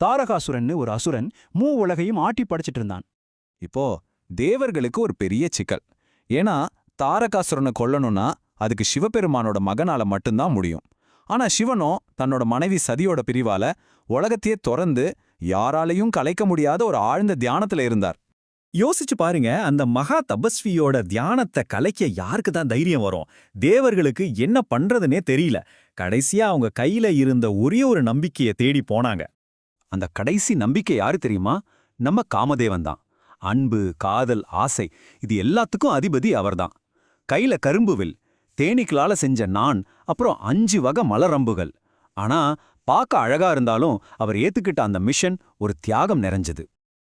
தாரகாசுரன்னு ஒரு அசுரன் உலகையும் ஆட்டி படைச்சிட்டு இருந்தான். இப்போ தேவர்களுக்கு ஒரு பெரிய சிக்கல். ஏன்னா தாரகாசுரனை கொல்லணும்னா அதுக்கு சிவபெருமானோட மகனால மட்டும்தான் முடியும். ஆனா சிவனோ தன்னோட மனைவி சதியோட பிரிவால உலகத்தையே துறந்து யாராலையும் கலைக்க முடியாத ஒரு ஆழ்ந்த தியானத்துல இருந்தார். யோசிச்சு பாருங்க, அந்த மகா தபஸ்வியோட தியானத்தை கலைக்க யாருக்கு தான் தைரியம் வரும்? தேவர்களுக்கு என்ன பண்றதுனே தெரியல. கடைசியா அவங்க கையில இருந்த ஒரே ஒரு நம்பிக்கையை தேடி போனாங்க. அந்த கடைசி நம்பிக்கை யாரு தெரியுமா? நம்ம காமதேவன் தான். அன்பு, காதல், ஆசை இது எல்லாத்துக்கும் அதிபதி அவர்தான். கையில கரும்புவில், தேனீக்களால செஞ்ச நாண், அப்புறம் 5 வகை மலரம்புகள். ஆனா பார்க்க அழகா இருந்தாலும் அவர் ஏத்துக்கிட்ட அந்த மிஷன் ஒரு தியாகம் நிறைஞ்சது.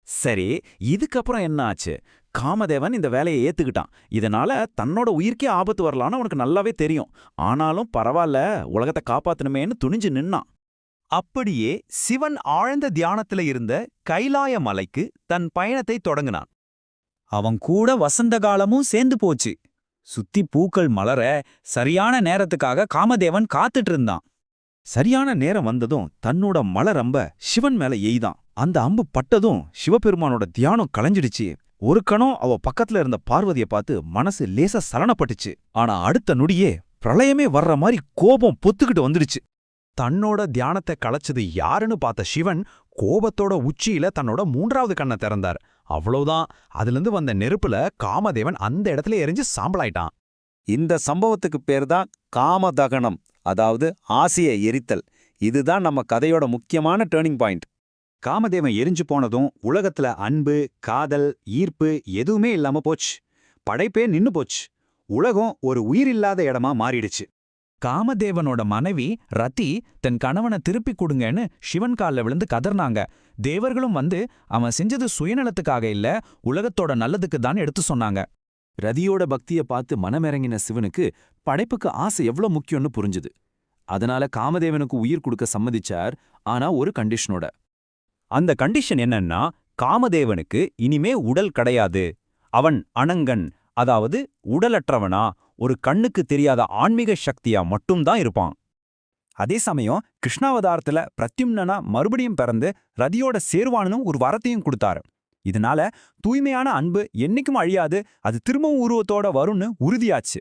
சரி, இதுக்கப்புறம் என்ன ஆச்சு? காமதேவன் இந்த வேலையை ஏத்துக்கிட்டான். இதனால தன்னோட உயிர்க்கே ஆபத்து வரலான்னு அவனுக்கு நல்லாவே தெரியும். ஆனாலும் பரவாயில்ல, உலகத்தை காப்பாத்தணுமேன்னு துணிஞ்சு நின்னான். அப்படியே சிவன் ஆழ்ந்த தியானத்துல இருந்த கைலாய மலைக்கு தன் பயணத்தை தொடங்கினான். அவன் கூட வசந்த காலமும் சேர்ந்து போச்சு. சுத்தி பூக்கள் மலர சரியான நேரத்துக்காக காமதேவன் காத்துட்டு இருந்தான். சரியான நேரம் வந்ததும் தன்னோட மலரம்ப சிவன் மேல எய்தான். அந்த அம்பு பட்டதும் சிவபெருமானோட தியானம் களைஞ்சிடுச்சு. ஒரு கணம் அவ பக்கத்துல இருந்த பார்வதிய பார்த்து மனசு லேசா சலனப்பட்டுச்சு. ஆனா அடுத்த நொடியே பிரளயமே வர்ற மாதிரி கோபம் பொத்துக்கிட்டு வந்துடுச்சு. தன்னோட தியானத்தை களைச்சது யாருன்னு பார்த்த சிவன் கோபத்தோட உச்சியில தன்னோட 3வது கண்ணை திறந்தார். அவ்வளவுதான், அதிலிருந்து வந்த நெருப்புல காமதேவன் அந்த இடத்துல எரிஞ்சு சாம்பலாயிட்டான். இந்த சம்பவத்துக்கு பேர் தான் காமதகனம், அதாவது ஆசையை எரித்தல். இதுதான் நம்ம கதையோட முக்கியமான டேர்னிங் பாயிண்ட். காமதேவன் எரிஞ்சு போனதும் உலகத்துல அன்பு, காதல், ஈர்ப்பு எதுவுமே இல்லாம போச்சு. படைப்பே நின்னு போச்சு. உலகம் ஒரு உயிரில்லாத இடமா மாறிடுச்சு. காமதேவனோட மனைவி ரதி தன் கணவனை திருப்பி கொடுங்கன்னு சிவன் கால்ல விழுந்து கதர்னாங்க. தேவர்களும் வந்து அவன் செஞ்சது சுயநலத்துக்காக இல்ல, உலகத்தோட நல்லதுக்கு தான் எடுத்து சொன்னாங்க. ரதியோட பக்தியை பார்த்து மனமிறங்கின சிவனுக்கு படைப்புக்கு ஆசை எவ்வளவு முக்கியம்னு புரிஞ்சுது. அதனால காமதேவனுக்கு உயிர் கொடுக்க சம்மதிச்சார். ஆனா ஒரு கண்டிஷனோட. அந்த கண்டிஷன் என்னன்னா, காமதேவனுக்கு இனிமே உடல் கிடையாது. அவன் அனங்கன், அதாவது உடலற்றவனா, ஒரு கண்ணுக்கு தெரியாத ஆன்மீக சக்தியா மட்டும்தான் இருப்பான். அதே சமயம் கிருஷ்ணாவதாரத்துல பிரத்யும்னனா மறுபடியும் பிறந்து ரதியோட சேர்வானும் ஒரு வரத்தையும் கொடுத்தாரு. இதனால தூய்மையான அன்பு என்னைக்கும் அழியாது, அது திரும்பவும் உருவத்தோட வரும்னு உறுதியாச்சு.